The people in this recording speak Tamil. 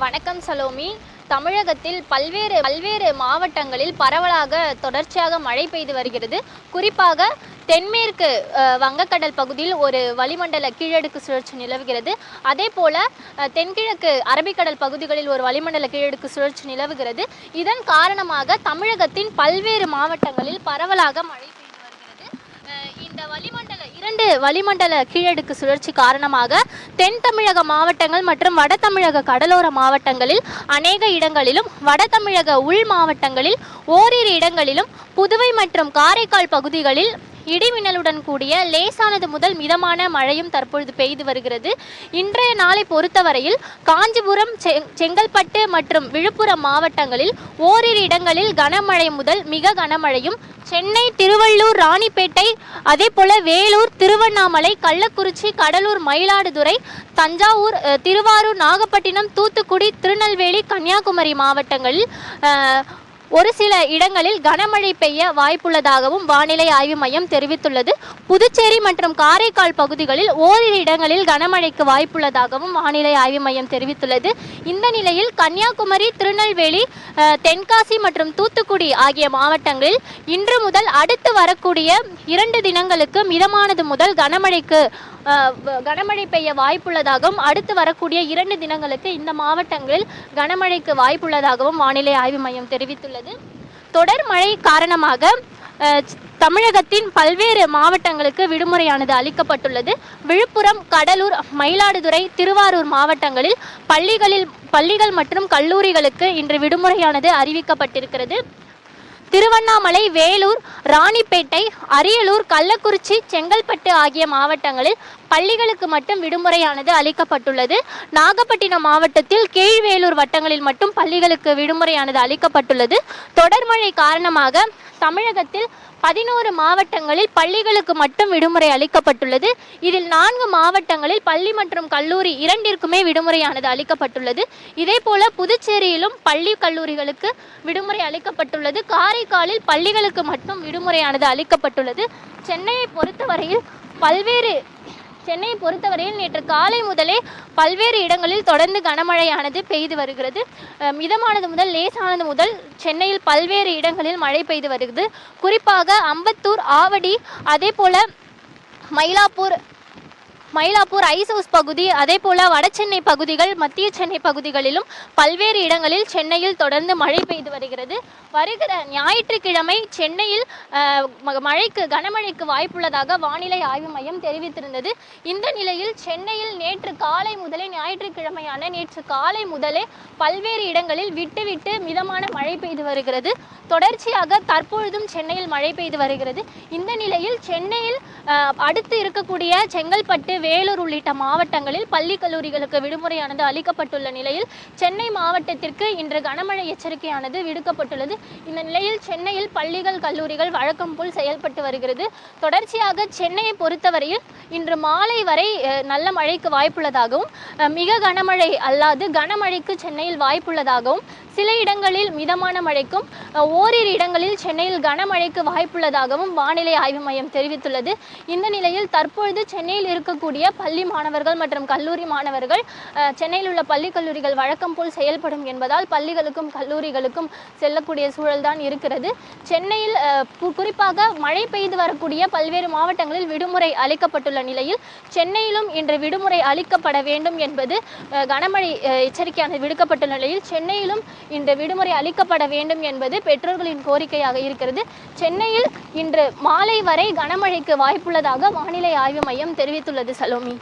வணக்கம் சலோமி. தமிழகத்தில் பல்வேறு மாவட்டங்களில் பரவலாக தொடர்ச்சியாக மழை பெய்து வருகிறது. குறிப்பாக தென்மேற்கு வங்கக்கடல் பகுதியில் ஒரு வளிமண்டல கீழடுக்கு சுழற்சி நிலவுகிறது. அதே போல தென்கிழக்கு அரபிக்கடல் பகுதிகளில் ஒரு வளிமண்டல கீழடுக்கு சுழற்சி நிலவுகிறது. இதன் காரணமாக தமிழகத்தின் பல்வேறு மாவட்டங்களில் பரவலாக மழை பெய்து வருகிறது. இந்த இரண்டு வளிமண்டல கீழடுக்கு சுழற்சி காரணமாக தென் தமிழக மாவட்டங்கள் மற்றும் வட தமிழக கடலோர மாவட்டங்களில் அநேக இடங்களிலும், வட தமிழக உள் மாவட்டங்களில் ஓரிரு இடங்களிலும், புதுவை மற்றும் காரைக்கால் பகுதிகளில் இடிமின்னலுடன் கூடிய லேசானது முதல் மிதமான மழையும் தற்பொழுது பெய்து வருகிறது. இன்றைய நாளை பொறுத்தவரையில் காஞ்சிபுரம், செங்கல்பட்டு மற்றும் விழுப்புரம் மாவட்டங்களில் ஓரிரு இடங்களில் கனமழை முதல் மிக கனமழையும், சென்னை, திருவள்ளூர், ராணிப்பேட்டை, அதே போல வேலூர், திருவண்ணாமலை, கள்ளக்குறிச்சி, கடலூர், மயிலாடுதுறை, தஞ்சாவூர், திருவாரூர், நாகப்பட்டினம், தூத்துக்குடி, திருநெல்வேலி, கன்னியாகுமரி மாவட்டங்களில் ஒரு சில இடங்களில் கனமழை பெய்ய வாய்ப்புள்ளதாகவும் வானிலை ஆய்வு மையம் தெரிவித்துள்ளது. புதுச்சேரி மற்றும் காரைக்கால் பகுதிகளில் ஓரிரு இடங்களில் கனமழைக்கு வாய்ப்புள்ளதாகவும் வானிலை ஆய்வு மையம் தெரிவித்துள்ளது. இந்த நிலையில் கன்னியாகுமரி, திருநெல்வேலி, தென்காசி மற்றும் தூத்துக்குடி ஆகிய மாவட்டங்களில் இன்று முதல் அடுத்து வரக்கூடிய 2 தினங்களுக்கு மிதமானது முதல் கனமழை பெய்ய வாய்ப்புள்ளதாகவும், அடுத்து வரக்கூடிய 2 தினங்களுக்கு இந்த மாவட்டங்களில் கனமழைக்கு வாய்ப்புள்ளதாகவும் வானிலை ஆய்வு மையம் தெரிவித்துள்ளது. தொடர் மழை காரணமாக தமிழகத்தின் பல்வேறு மாவட்டங்களுக்கு விடுமுறையானது அளிக்கப்பட்டுள்ளது. விழுப்புரம், கடலூர், மயிலாடுதுறை, திருவாரூர் மாவட்டங்களில் பள்ளிகள் மற்றும் கல்லூரிகளுக்கு இன்று விடுமுறையானது அறிவிக்கப்பட்டிருக்கிறது. திருவண்ணாமலை, வேலூர், ராணிப்பேட்டை, அரியலூர், கள்ளக்குறிச்சி, செங்கல்பட்டு ஆகிய மாவட்டங்களில் பள்ளிகளுக்கு மட்டும் விடுமுறையானது அளிக்கப்பட்டுள்ளது. நாகப்பட்டினம் மாவட்டத்தில் கீழ்வேலூர் வட்டங்களில் மட்டும் பள்ளிகளுக்கு விடுமுறையானது அளிக்கப்பட்டுள்ளது. தொடர்மழை காரணமாக தமிழகத்தில் 11 மாவட்டங்களில் பள்ளிகளுக்கு மட்டும் விடுமுறை அளிக்கப்பட்டுள்ளது. இதில் 4 மாவட்டங்களில் பள்ளி மற்றும் கல்லூரி இரண்டிற்குமே விடுமுறையானது அளிக்கப்பட்டுள்ளது. இதே போல புதுச்சேரியிலும் பள்ளி கல்லூரிகளுக்கு விடுமுறை அளிக்கப்பட்டுள்ளது. காரைக்காலில் பள்ளிகளுக்கு மட்டும் விடுமுறையானது அளிக்கப்பட்டுள்ளது. சென்னையை பொறுத்தவரையில் நேற்று காலை முதலே பல்வேறு இடங்களில் தொடர்ந்து கனமழையானது பெய்து வருகிறது. மிதமானது முதல் லேசானது முதல் சென்னையில் பல்வேறு இடங்களில் மழை பெய்து வருகிறது. குறிப்பாக அம்பத்தூர், ஆவடி, அதே போல மயிலாப்பூர் ஐசோஸ் பகுதி, அதே போல வடசென்னை பகுதிகள், மத்திய சென்னை பகுதிகளிலும் பல்வேறு இடங்களில் சென்னையில் தொடர்ந்து மழை பெய்து வருகிறது. வருகிற ஞாயிற்றுக்கிழமை சென்னையில் கனமழைக்கு வாய்ப்புள்ளதாக வானிலை ஆய்வு மையம் தெரிவித்திருந்தது. இந்த நிலையில் சென்னையில் நேற்று காலை முதலே பல்வேறு இடங்களில் விட்டு மிதமான மழை பெய்து வருகிறது. தொடர்ச்சியாக தற்பொழுதும் சென்னையில் மழை பெய்து வருகிறது. இந்த நிலையில் சென்னையில் அடுத்து இருக்கக்கூடிய செங்கல்பட்டு, வேலூர் உள்ளிட்ட மாவட்டங்களில் பள்ளி கல்லூரிகளுக்கு விடுமுறையானது அளிக்கப்பட்டுள்ள நிலையில் சென்னை மாவட்டத்திற்கு இன்று கனமழை எச்சரிக்கையானது விடுக்கப்பட்டுள்ளது. இந்த நிலையில் சென்னையில் பள்ளிகள், கல்லூரிகள் வழக்கம் போல் செயல்பட்டு வருகிறது. தொடர்ச்சியாக சென்னையை பொறுத்தவரையில் இன்று மாலை வரை நல்ல மழைக்கு வாய்ப்புள்ளதாகவும், மிக கனமழை அல்லாது கனமழைக்கு சென்னையில் வாய்ப்புள்ளதாகவும், சில இடங்களில் மிதமான மழைக்கும், ஓரிரு இடங்களில் சென்னையில் கனமழைக்கு வாய்ப்புள்ளதாகவும் வானிலை ஆய்வு மையம் தெரிவித்துள்ளது. இந்த நிலையில் தற்பொழுது சென்னையில் இருக்கக்கூடிய பள்ளி மாணவர்கள் மற்றும் கல்லூரி மாணவர்கள் சென்னையில் உள்ள பள்ளி கல்லூரிகள் வழக்கம் போல் செயல்படும் என்பதால் பள்ளிகளுக்கும் கல்லூரிகளுக்கும் செல்லக்கூடிய சூழல்தான் இருக்கிறது. சென்னையில் குறிப்பாக மழை பெய்து வரக்கூடிய பல்வேறு மாவட்டங்களில் விடுமுறை அளிக்கப்பட்டுள்ள நிலையில் சென்னையிலும் இன்று விடுமுறை அளிக்கப்பட வேண்டும் என்பது கனமழை எச்சரிக்கையானது விடுக்கப்பட்டுள்ள நிலையில் சென்னையிலும் இன்று விடுமுறை அளிக்கப்பட வேண்டும் என்பது பெற்றோர்களின் கோரிக்கையாக இருக்கிறது. சென்னையில் இன்று மாலை வரை கனமழைக்கு வாய்ப்புள்ளதாக வானிலை ஆய்வு மையம் தெரிவித்துள்ளது. சலோமி.